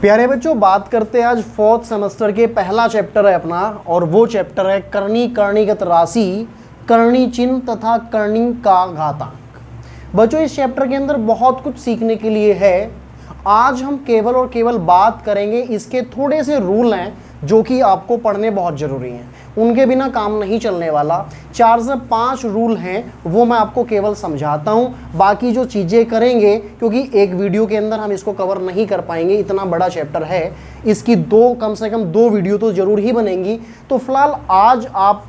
प्यारे बच्चों, बात करते हैं आज फोर्थ सेमेस्टर के पहला चैप्टर है अपना, और वो चैप्टर है करनी करणीगत राशि, करणी चिन्ह तथा करणी का घातांक। बच्चों, इस चैप्टर के अंदर बहुत कुछ सीखने के लिए है। आज हम केवल और केवल बात करेंगे, इसके थोड़े से रूल हैं जो कि आपको पढ़ने बहुत ज़रूरी हैं, उनके बिना काम नहीं चलने वाला। 4 से 5 रूल हैं, वो मैं आपको केवल समझाता हूँ। बाकी जो चीज़ें करेंगे, क्योंकि एक वीडियो के अंदर हम इसको कवर नहीं कर पाएंगे, इतना बड़ा चैप्टर है, इसकी कम से कम 2 वीडियो तो ज़रूर ही बनेंगी। तो फिलहाल आज आप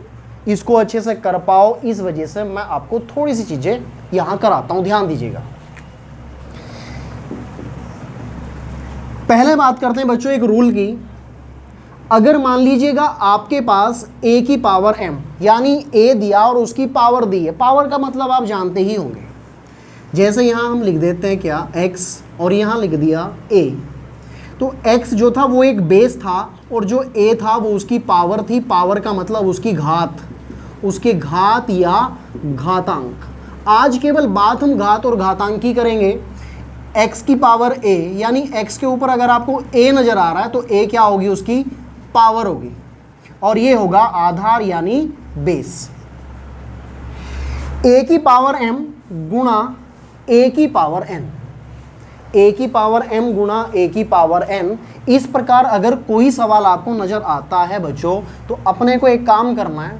इसको अच्छे से कर पाओ, इस वजह से मैं आपको थोड़ी सी चीज़ें यहाँ कराता हूँ, ध्यान दीजिएगा। पहले बात करते हैं बच्चों एक रूल की। अगर मान लीजिएगा आपके पास a की पावर m, यानी a दिया और उसकी पावर दी है। पावर का मतलब आप जानते ही होंगे, जैसे यहाँ हम लिख देते हैं क्या x और यहाँ लिख दिया a। तो x जो था वो एक बेस था और जो a था वो उसकी पावर थी। पावर का मतलब उसकी घात, उसके घात या घातांक। आज केवल बात हम घात और घातांक की करेंगे। x की पावर a, यानी x के ऊपर अगर आपको a नज़र आ रहा है तो a क्या होगी, उसकी पावर होगी, और ये होगा आधार यानी बेस। a की पावर m गुणा a की पावर n, a की पावर m गुणा a की पावर n। इस प्रकार अगर कोई सवाल आपको नजर आता है बच्चों, तो अपने को एक काम करना है।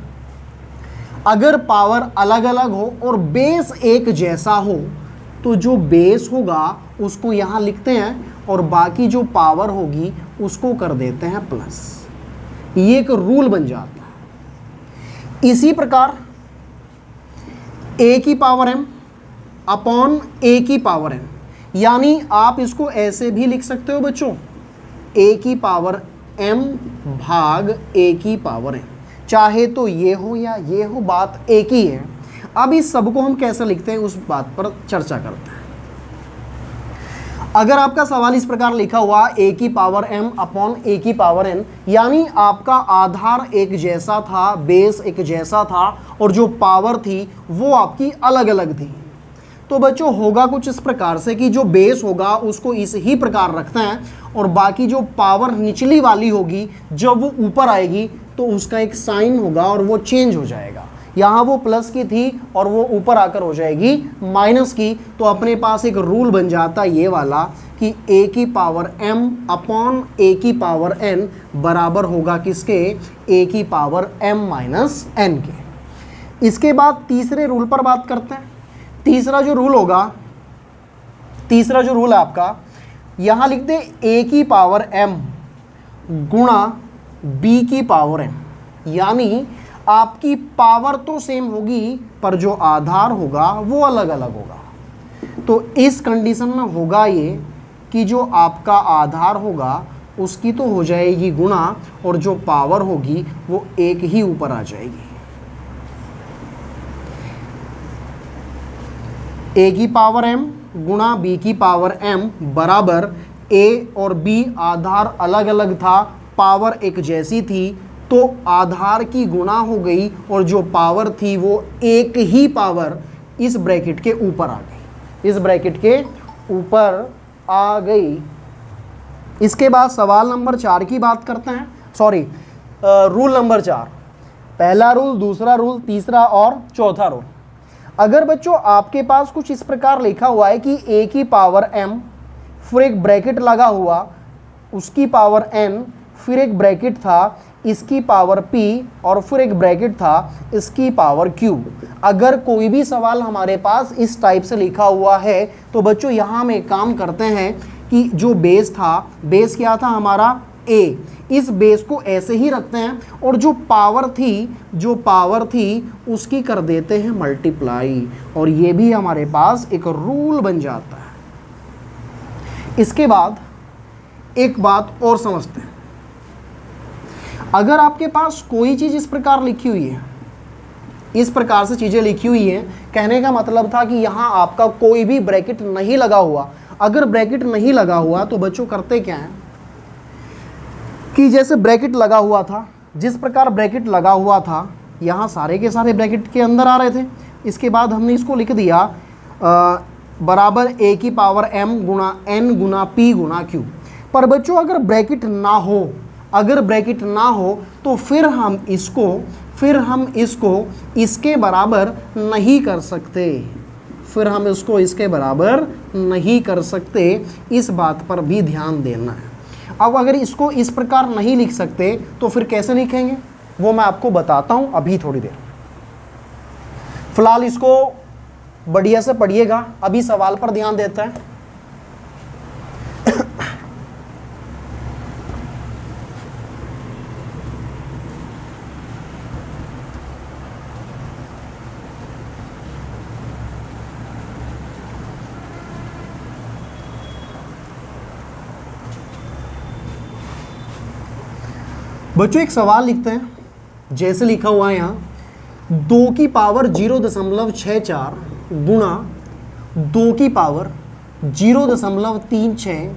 अगर पावर अलग अलग हो और बेस एक जैसा हो, तो जो बेस होगा उसको यहाँ लिखते हैं और बाकी जो पावर होगी उसको कर देते हैं प्लस। ये एक रूल बन जाता है। इसी प्रकार a की पावर m अपॉन a की पावर n, यानी आप इसको ऐसे भी लिख सकते हो बच्चों, a की पावर m भाग a की पावर n। चाहे तो ये हो या ये हो, बात एक ही है। अब इस सब को हम कैसे लिखते हैं उस बात पर चर्चा करते हैं। अगर आपका सवाल इस प्रकार लिखा हुआ a की पावर m अपॉन a की पावर n, यानी आपका आधार एक जैसा था, बेस एक जैसा था, और जो पावर थी वो आपकी अलग अलग थी, तो बच्चों होगा कुछ इस प्रकार से कि जो बेस होगा उसको इस ही प्रकार रखते हैं और बाकी जो पावर निचली वाली होगी जब वो ऊपर आएगी तो उसका एक साइन होगा और वो चेंज हो जाएगा। यहाँ वो प्लस की थी और वो ऊपर आकर हो जाएगी माइनस की। तो अपने पास एक रूल बन जाता ये वाला कि a की पावर m अपॉन a की पावर n बराबर होगा किसके, a की पावर m माइनस n के। इसके बाद तीसरे रूल पर बात करते हैं। तीसरा जो रूल होगा, तीसरा जो रूल है आपका, यहाँ लिख दे a की पावर m गुणा b की पावर n, यानी आपकी पावर तो सेम होगी पर जो आधार होगा वो अलग अलग होगा। तो इस कंडीशन में होगा ये कि जो आपका आधार होगा उसकी तो हो जाएगी गुणा, और जो पावर होगी वो एक ही ऊपर आ जाएगी। a की पावर m गुणा b की पावर m बराबर a और b आधार अलग अलग था, पावर एक जैसी थी, तो आधार की गुणा हो गई और जो पावर थी वो एक ही पावर इस ब्रैकेट के ऊपर आ गई, इस ब्रैकेट के ऊपर आ गई। इसके बाद सवाल नंबर 4 की बात करते हैं, सॉरी रूल नंबर 4। पहला रूल, दूसरा रूल, तीसरा और चौथा रूल। अगर बच्चों आपके पास कुछ इस प्रकार लिखा हुआ है कि a की पावर m, फिर एक ब्रैकेट लगा हुआ, उसकी पावर n, फिर एक ब्रैकेट था इसकी पावर p, और फिर एक ब्रैकेट था इसकी पावर q। अगर कोई भी सवाल हमारे पास इस टाइप से लिखा हुआ है तो बच्चों यहाँ हम एक काम करते हैं कि जो बेस था, बेस क्या था हमारा a, इस बेस को ऐसे ही रखते हैं और जो पावर थी उसकी कर देते हैं मल्टीप्लाई, और ये भी हमारे पास एक रूल बन जाता है। इसके बाद एक बात और समझते हैं। अगर आपके पास कोई चीज़ इस प्रकार लिखी हुई है, इस प्रकार से चीज़ें लिखी हुई हैं, कहने का मतलब था कि यहाँ आपका कोई भी ब्रैकेट नहीं लगा हुआ। अगर ब्रैकेट नहीं लगा हुआ तो बच्चों करते क्या हैं कि जैसे ब्रैकेट लगा हुआ था, जिस प्रकार ब्रैकेट लगा हुआ था यहाँ सारे के सारे ब्रैकेट के अंदर आ रहे थे। इसके बाद हमने इसको लिख दिया बराबर a की पावर m गुणा n गुणा p गुणा q। पर बच्चों अगर ब्रैकेट ना हो, अगर ब्रैकेट ना हो तो फिर हम इसको इसके बराबर नहीं कर सकते, फिर हम इसको इसके बराबर नहीं कर सकते। इस बात पर भी ध्यान देना है। अब अगर इसको इस प्रकार नहीं लिख सकते तो फिर कैसे लिखेंगे वो मैं आपको बताता हूं अभी थोड़ी देर। फिलहाल इसको बढ़िया से पढ़िएगा, अभी सवाल पर ध्यान देते हैं। बच्चों एक सवाल लिखते हैं, जैसे लिखा हुआ है यहाँ 2 की पावर 0.64 गुणा 2 की पावर 0.36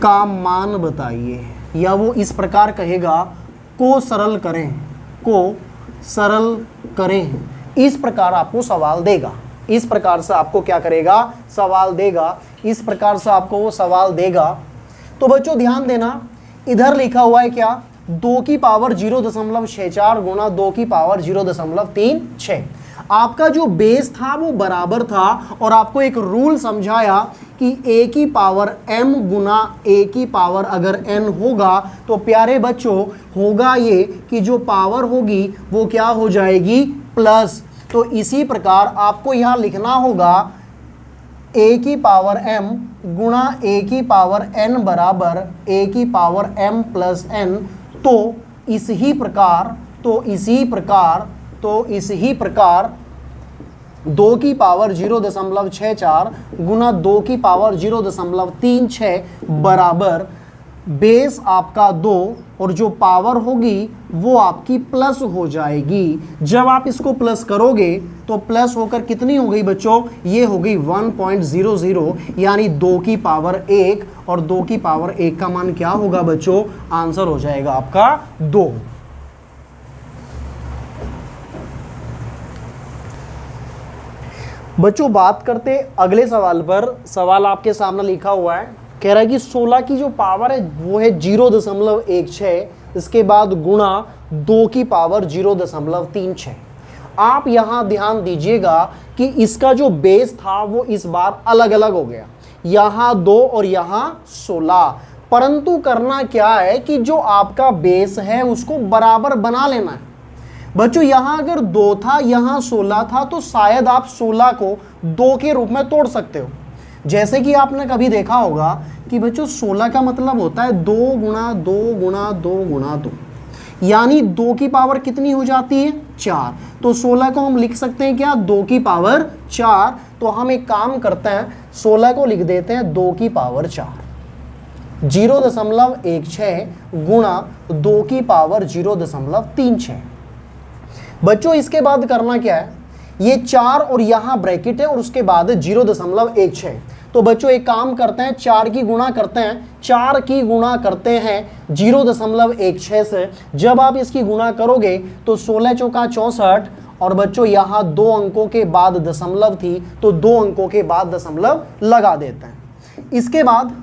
का मान बताइए। या वो इस प्रकार कहेगा को सरल करें, इस प्रकार आपको सवाल देगा। इस प्रकार से आपको क्या करेगा, सवाल देगा। इस प्रकार से आपको वो सवाल देगा। तो बच्चों ध्यान देना, इधर लिखा हुआ है क्या, 2 की पावर 0.64 गुणा 2 की पावर 0.36। आपका जो बेस था वो बराबर था और आपको एक रूल समझाया कि a की पावर m गुना a की पावर अगर n होगा तो प्यारे बच्चों होगा ये कि जो पावर होगी वो क्या हो जाएगी, प्लस। तो इसी प्रकार आपको यहाँ लिखना होगा a की पावर m गुणा a की पावर n बराबर a की पावर m प्लस n। तो इसी प्रकार 2 की पावर 0.64 गुना 2 की पावर 0.36 बराबर बेस आपका 2 और जो पावर होगी वो आपकी प्लस हो जाएगी। जब आप इसको प्लस करोगे तो प्लस होकर कितनी हो गई बच्चों, ये हो गई 1.00, यानी 2 की पावर 1 और 2 की पावर 1 का मान क्या होगा बच्चों, आंसर हो जाएगा आपका 2। बच्चों बात करते अगले सवाल पर। सवाल आपके सामने लिखा हुआ है, कह रहा है कि 16 की जो पावर है वो है 0.16, इसके बाद गुणा 2 की पावर 0.36। आप यहाँ ध्यान दीजिएगा कि इसका जो बेस था वो इस बार अलग अलग हो गया, यहाँ 2 और यहाँ 16। परंतु करना क्या है कि जो आपका बेस है उसको बराबर बना लेना है। बच्चों यहाँ अगर 2 था, यहाँ 16 था, तो शायद आप 16 को 2 के रूप में तोड़ सकते हो। जैसे कि आपने कभी देखा होगा कि बच्चों 16 का मतलब होता है 2 गुणा 2 गुणा 2 गुणा 2, यानी 2 की पावर कितनी हो जाती है, 4। तो 16 को हम लिख सकते हैं क्या, 2 की पावर 4। तो हम एक काम करते हैं, 16 को लिख देते हैं 2 की पावर 4। 0.16 गुणा 2 की पावर 0.36। बच्चों इसके बाद करना क्या है, ये 4 और यहाँ ब्रैकेट है और उसके बाद 0.16। तो बच्चों एक काम करते हैं, 4 की गुणा करते हैं 0.16 से। जब आप इसकी गुणा करोगे तो 16 चौका 64, और बच्चों यहाँ 2 अंकों के बाद दशमलव थी तो 2 अंकों के बाद दशमलव लगा देते हैं। इसके बाद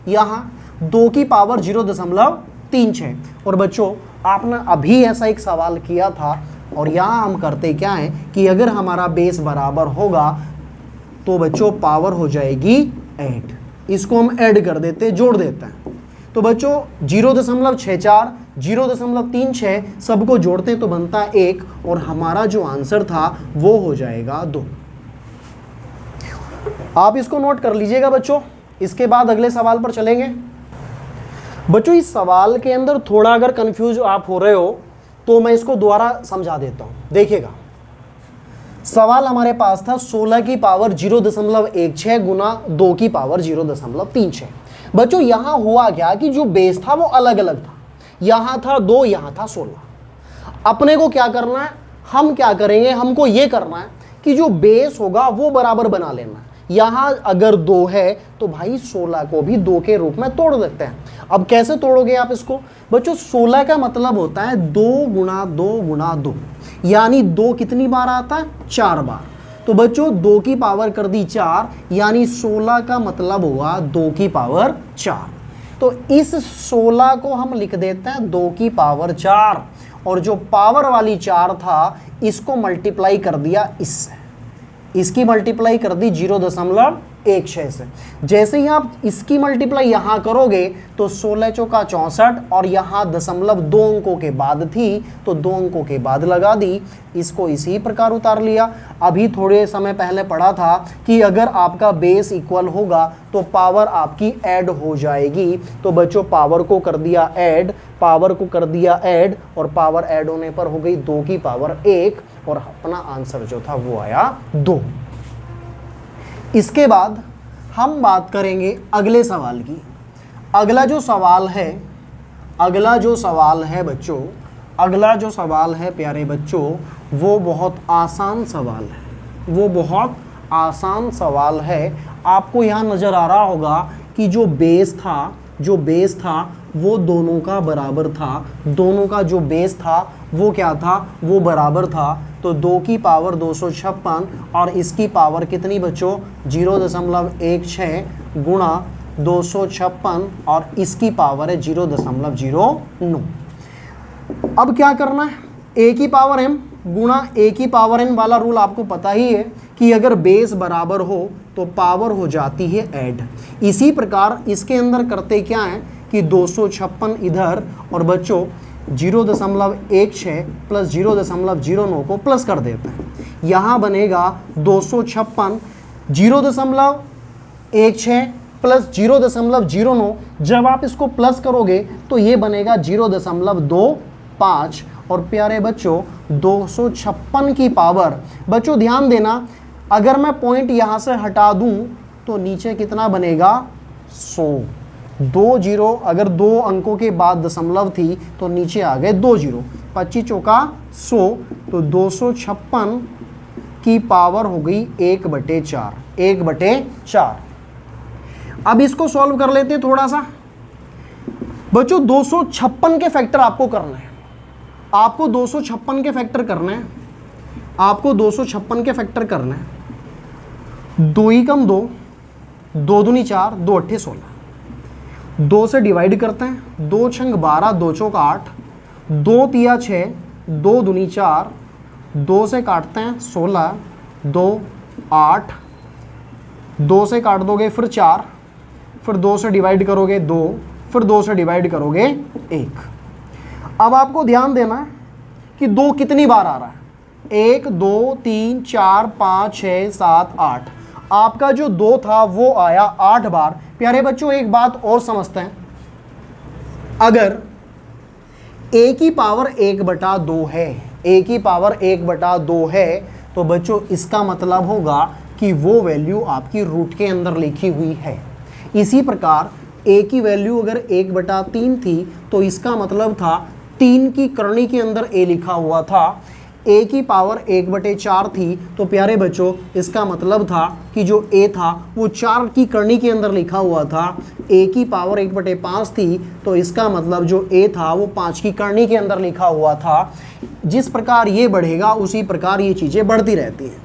यहाँ 2 की पावर 0.36। और बच्चों आपने अभी ऐसा एक सवाल किया था, और यहाँ हम करते क्या है कि अगर हमारा बेस बराबर होगा तो बच्चों पावर हो जाएगी 8। इसको हम ऐड कर देते हैं, जोड़ देते हैं। तो बच्चों 0.64 0.36 सबको जोड़ते हैं तो बनता है 1, और हमारा जो आंसर था वो हो जाएगा 2। आप इसको नोट कर लीजिएगा बच्चों। इसके बाद अगले सवाल पर चलेंगे। बच्चों इस सवाल के अंदर थोड़ा अगर कंफ्यूज आप हो रहे हो तो मैं इसको दोबारा समझा देता हूं। देखिएगा, सवाल हमारे पास था 16 की पावर 0.16 गुना 2 की पावर 0.36। बच्चों यहां हुआ क्या कि जो बेस था वो अलग अलग था, यहां था 2, यहां था 16। अपने को क्या करना है, हम क्या करेंगे, हमको ये करना है कि जो बेस होगा वो बराबर बना लेना है। यहां अगर 2 है तो भाई 16 को भी 2 के रूप में तोड़ देते हैं। अब कैसे तोड़ोगे आप इसको, बच्चों 16 का मतलब होता है 2 गुणा 2 गुणा 2, यानी 2 कितनी बार आता है, 4 बार। तो बच्चों 2 की पावर कर दी 4, यानी 16 का मतलब हुआ 2 की पावर 4। तो इस 16 को हम लिख देते हैं 2 की पावर 4, और जो पावर वाली 4 था इसको मल्टीप्लाई कर दिया इससे, इसकी मल्टीप्लाई कर दी 0.16 से। जैसे ही आप इसकी मल्टीप्लाई यहाँ करोगे तो 16 चौका 64, और यहाँ दशमलव 2 अंकों के बाद थी तो 2 अंकों के बाद लगा दी, इसको इसी प्रकार उतार लिया। अभी थोड़े समय पहले पढ़ा था कि अगर आपका बेस इक्वल होगा तो पावर आपकी ऐड हो जाएगी। तो बच्चों पावर को कर दिया ऐड, पावर को कर दिया ऐड, और पावर ऐड होने पर हो गई 2 की पावर 1, और अपना आंसर जो था वो आया 2। इसके बाद हम बात करेंगे अगले सवाल की। अगला जो सवाल है बच्चों, अगला जो सवाल है प्यारे बच्चों, वो बहुत आसान सवाल है, वो बहुत आसान सवाल है। आपको यहाँ नज़र आ रहा होगा कि जो बेस था वो दोनों का बराबर था, दोनों का जो बेस था वो क्या था, वो बराबर था। तो 2 की पावर 256 और इसकी पावर कितनी बच्चों 0.16 गुणा 256, और इसकी पावर है 0.09। अब क्या करना है, a की पावर m गुणा a की पावर n वाला रूल आपको पता ही है कि अगर बेस बराबर हो तो पावर हो जाती है ऐड। इसी प्रकार इसके अंदर करते क्या है कि 256 इधर, और बच्चों 0.16 प्लस 0.09 को प्लस कर देते हैं। यहाँ बनेगा 256 0.16 प्लस 0.09। जब आप इसको प्लस करोगे तो ये बनेगा 0.25। और प्यारे बच्चों 256 की पावर, बच्चों ध्यान देना, अगर मैं पॉइंट यहाँ से हटा दूँ तो नीचे कितना बनेगा 100। 2 जीरो, अगर 2 अंकों के बाद दशमलव थी तो नीचे आ गए 2 जीरो। 25 चौका 100, तो 256 की पावर हो गई 1/4, 1/4। अब इसको सॉल्व कर लेते हैं थोड़ा सा। बच्चों 256 के फैक्टर आपको करना है, आपको 256 के फैक्टर करना है, आपको 256 के फैक्टर करना है। 2 ही कम 2, 2 दूनी 4, 2 अट्ठे 16। 2 से डिवाइड करते हैं, 2 छंग 12, 2 चौक 8, 2 तिया 6, 2 दूनी 4, 2 से काटते हैं 16, 2 8, 2 से काट दोगे फिर 4, फिर 2 से डिवाइड करोगे 2, फिर 2 से डिवाइड करोगे 1। अब आपको ध्यान देना है कि 2 कितनी बार आ रहा है, 1 2 3 4 5 6 7 8। आपका जो 2 था वो आया 8 बार। प्यारे बच्चों एक बात और समझते हैं, अगर a की पावर 1/2 है, a की पावर 1/2 है, तो बच्चों इसका मतलब होगा कि वो वैल्यू आपकी रूट के अंदर लिखी हुई है। इसी प्रकार a की वैल्यू अगर 1/3 थी तो इसका मतलब था 3 की करनी के अंदर a लिखा हुआ था। a की पावर 1/4 थी तो प्यारे बच्चों इसका मतलब था कि जो a था वो 4 की करनी के अंदर लिखा हुआ था। a की पावर 1/5 थी तो इसका मतलब जो a था वो 5 की करनी के अंदर लिखा हुआ था। जिस प्रकार ये बढ़ेगा उसी प्रकार ये चीज़ें बढ़ती रहती हैं।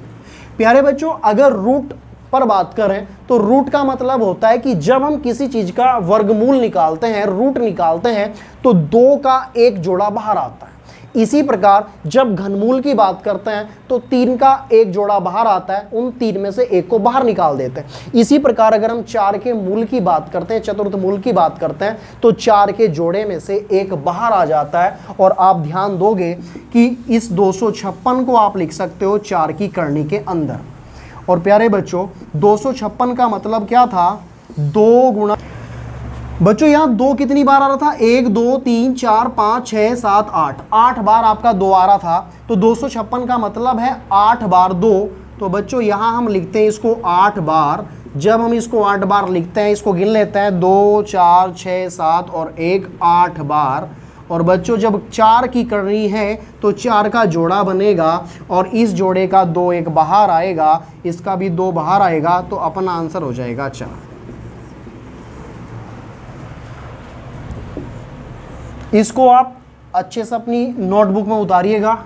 प्यारे बच्चों अगर रूट पर बात करें तो रूट का मतलब होता है कि जब हम किसी चीज़ का वर्गमूल निकालते हैं, रूट निकालते हैं, तो 2 का एक जोड़ा बाहर आता है। इसी प्रकार जब घनमूल की बात करते हैं तो 3 का एक जोड़ा बाहर आता है, उन 3 में से एक को बाहर निकाल देते हैं। इसी प्रकार अगर हम 4 के मूल की बात करते हैं, चतुर्थ मूल की बात करते हैं, तो 4 के जोड़े में से एक बाहर आ जाता है। और आप ध्यान दोगे कि इस 256 को आप लिख सकते हो 4 की करनी के अंदर। और प्यारे बच्चों 256 का मतलब क्या था, 2 गुणा, बच्चों यहाँ 2 कितनी बार आ रहा था, 1 2 3 4 5 6 7 8, 8 बार आपका 2 आ रहा था। तो 256 का मतलब है 8 बार 2। तो बच्चों यहाँ हम लिखते हैं इसको 8 बार। जब हम इसको 8 बार लिखते हैं, इसको गिन लेते हैं, 2 4 6 7 और 1, 8 बार। और बच्चों जब 4 की करनी है तो 4 का जोड़ा बनेगा और इस जोड़े का 2 एक बाहर आएगा, इसका भी 2 बाहर आएगा, तो अपना आंसर हो जाएगा 4। इसको आप अच्छे से अपनी नोटबुक में उतारिएगा।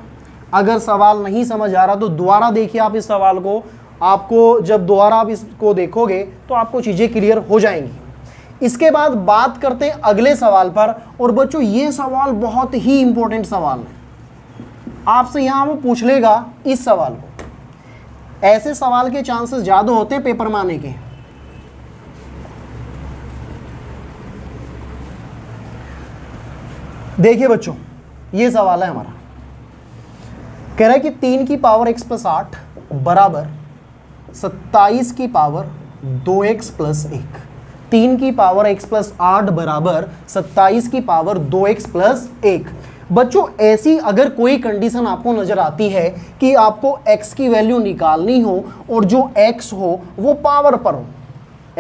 अगर सवाल नहीं समझ आ रहा तो दोबारा देखिए आप इस सवाल को, आपको जब दोबारा आप इसको देखोगे तो आपको चीज़ें क्लियर हो जाएंगी। इसके बाद बात करते हैं अगले सवाल पर। और बच्चों ये सवाल बहुत ही इंपॉर्टेंट सवाल है, आपसे यहाँ वो पूछ लेगा इस सवाल को। ऐसे सवाल के चांसेस ज़्यादा होते हैं पेपर में आने के। देखिए बच्चों ये सवाल है हमारा, कह रहा है कि 3 की पावर x प्लस 8 बराबर 27 की पावर 2x प्लस 1। 3 की पावर x प्लस 8 बराबर 27 की पावर 2x प्लस 1। बच्चों ऐसी अगर कोई कंडीशन आपको नजर आती है कि आपको x की वैल्यू निकालनी हो और जो x हो वो पावर पर हो,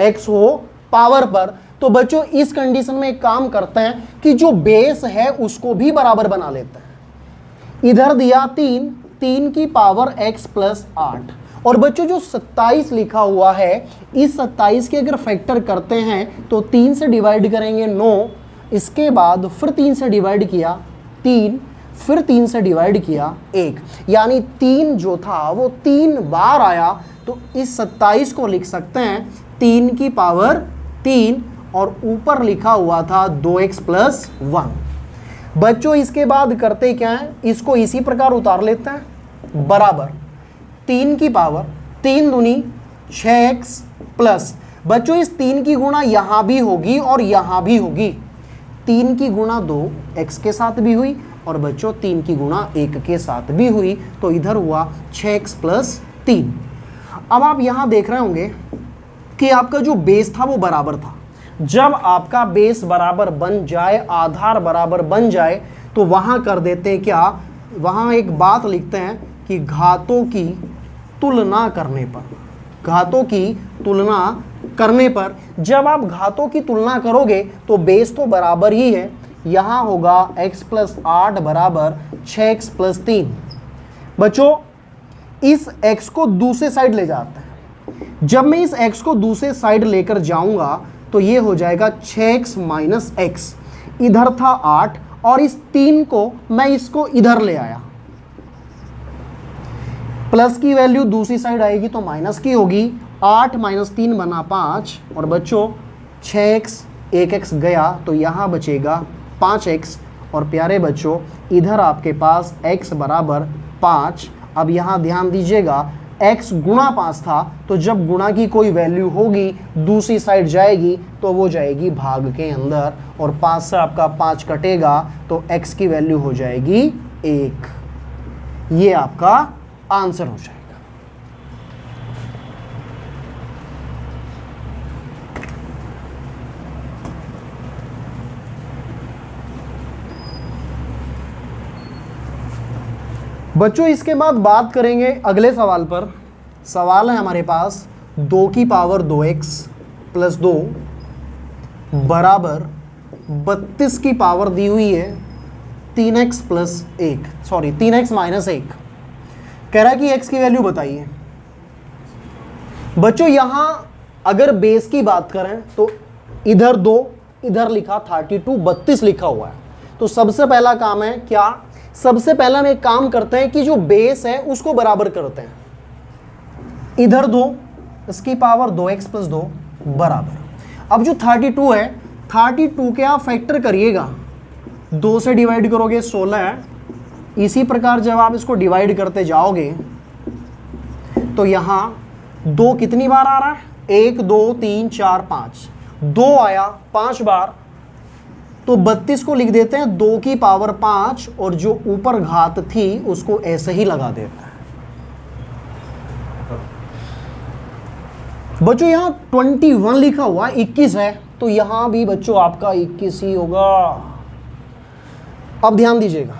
x हो पावर पर, तो बच्चों इस कंडीशन में एक काम करते हैं कि जो बेस है उसको भी बराबर बना लेते हैं। इधर दिया 3 की पावर x प्लस 8, और बच्चों जो 27 लिखा हुआ है, इस 27 के अगर फैक्टर करते हैं तो 3 से डिवाइड करेंगे 9, इसके बाद फिर 3 से डिवाइड किया 3, फिर 3 से डिवाइड किया 1, यानी 3 जो था वो 3 बार आया। तो इस 27 को लिख सकते हैं 3 की पावर 3, और ऊपर लिखा हुआ था 2x प्लस 1। बच्चों इसके बाद करते क्या है, इसको इसी प्रकार उतार लेते हैं, बराबर 3 की पावर 3 दूनी 6x प्लस, बच्चों इस 3 की गुणा यहाँ भी होगी और यहाँ भी होगी। 3 की गुणा 2 x के साथ भी हुई और बच्चों 3 की गुणा 1 के साथ भी हुई, तो इधर हुआ 6x प्लस 3। अब आप यहाँ देख रहे होंगे कि आपका जो बेस था वो बराबर था। जब आपका बेस बराबर बन जाए, आधार बराबर बन जाए, तो वहाँ कर देते हैं क्या, वहाँ एक बात लिखते हैं कि घातों की तुलना करने पर, घातों की तुलना करने पर, जब आप घातों की तुलना करोगे तो बेस तो बराबर ही है, यहाँ होगा x प्लस 8 बराबर 6x प्लस 3। बच्चों इस x को दूसरे साइड ले जाते हैं। जब मैं इस x को दूसरे साइड लेकर जाऊंगा तो ये हो जाएगा 6x माइनस x। इधर था 8 और इस 3 को मैं इसको इधर ले आया, प्लस की वैल्यू दूसरी साइड आएगी तो माइनस की होगी। 8 माइनस 3 बना 5, और बच्चों 6x 1x गया तो यहाँ बचेगा 5x। और प्यारे बच्चों इधर आपके पास x बराबर 5। अब यहाँ ध्यान दीजिएगा x गुणा 5 था, तो जब गुणा की कोई वैल्यू होगी दूसरी साइड जाएगी तो वो जाएगी भाग के अंदर, और 5 से आपका 5 कटेगा तो x की वैल्यू हो जाएगी 1। ये आपका आंसर हो जाएगा। बच्चों इसके बाद बात करेंगे अगले सवाल पर। सवाल है हमारे पास 2 की पावर 2x प्लस 2 बराबर 32 की पावर दी हुई है 3x plus 1, sorry 3x minus 1। कह रहा है कि x की वैल्यू बताइए। बच्चों यहाँ अगर बेस की बात करें तो इधर 2, इधर लिखा 32, 32 लिखा हुआ है। तो सबसे पहला काम है क्या, सबसे पहला हम एक काम करते हैं कि जो बेस है उसको बराबर करते हैं। इधर 2, इसकी पावर 2x प्लस 2 बराबर। अब जो 32 है, 32 के आप फैक्टर करिएगा, 2 से डिवाइड करोगे 16 है। इसी प्रकार जब आप इसको डिवाइड करते जाओगे तो यहाँ 2 कितनी बार आ रहा है, 1 2 3 4 5, 2 आया 5 बार, तो 32 को लिख देते हैं 2 की पावर 5, और जो ऊपर घात थी उसको ऐसे ही लगा देता है। बच्चों यहाँ 21 लिखा हुआ 21 है, तो यहाँ भी बच्चों आपका 21 ही होगा। अब ध्यान दीजिएगा,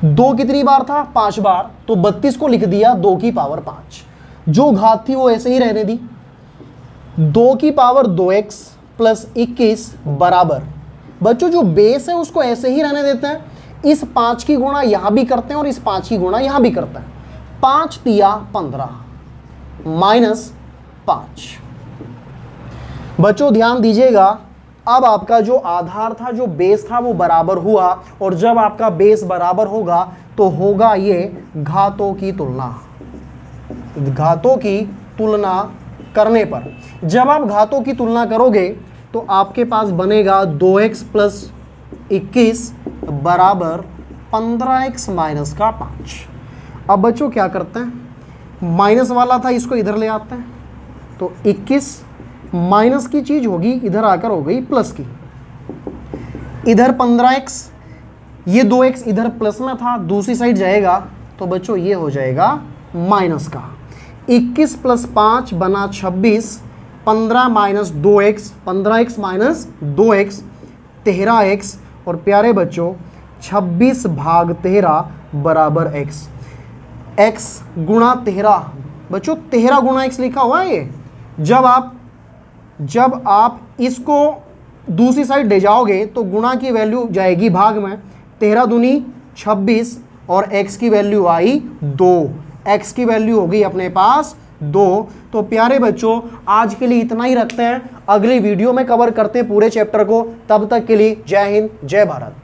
2 कितनी बार था, 5 बार, तो 32 को लिख दिया 2 की पावर 5, जो घात थी वो ऐसे ही रहने दी। 2 की पावर 2x प्लस 21 बराबर, बच्चों जो बेस है उसको ऐसे ही रहने देते हैं। इस 5 की गुणा यहाँ भी करते हैं और इस 5 की गुणा यहाँ भी करते हैं। 5 तिया 15 माइनस 5। बच्चों ध्यान दीजिएगा, अब आपका जो आधार था, जो बेस था वो बराबर हुआ, और जब आपका बेस बराबर होगा तो होगा ये घातों की तुलना। घातों की तुलना करने पर, जब आप घातों की तुलना करोगे तो आपके पास बनेगा 2x प्लस 21 बराबर 15x माइनस का 5। अब बच्चों क्या करते हैं, माइनस वाला था इसको इधर ले आते हैं, तो 21 माइनस की चीज होगी इधर आकर हो गई प्लस की, इधर 15x, ये 2x इधर प्लस में था दूसरी साइड जाएगा तो बच्चों ये हो जाएगा माइनस का। 21 प्लस 5 बना 26, 15 minus 2x, 15x minus 2x 13x, और प्यारे बच्चों 26 भाग 13 बराबर x। x गुणा 13, बच्चों 13 गुणा x लिखा हुआ है ये। जब आप इसको दूसरी साइड ले जाओगे तो गुणा की वैल्यू जाएगी भाग में, 13 दूनी 26 और x की वैल्यू आई 2, x की वैल्यू होगी अपने पास 2। तो प्यारे बच्चों आज के लिए इतना ही रखते हैं, अगली वीडियो में कवर करते हैं पूरे चैप्टर को। तब तक के लिए जय हिंद जय भारत।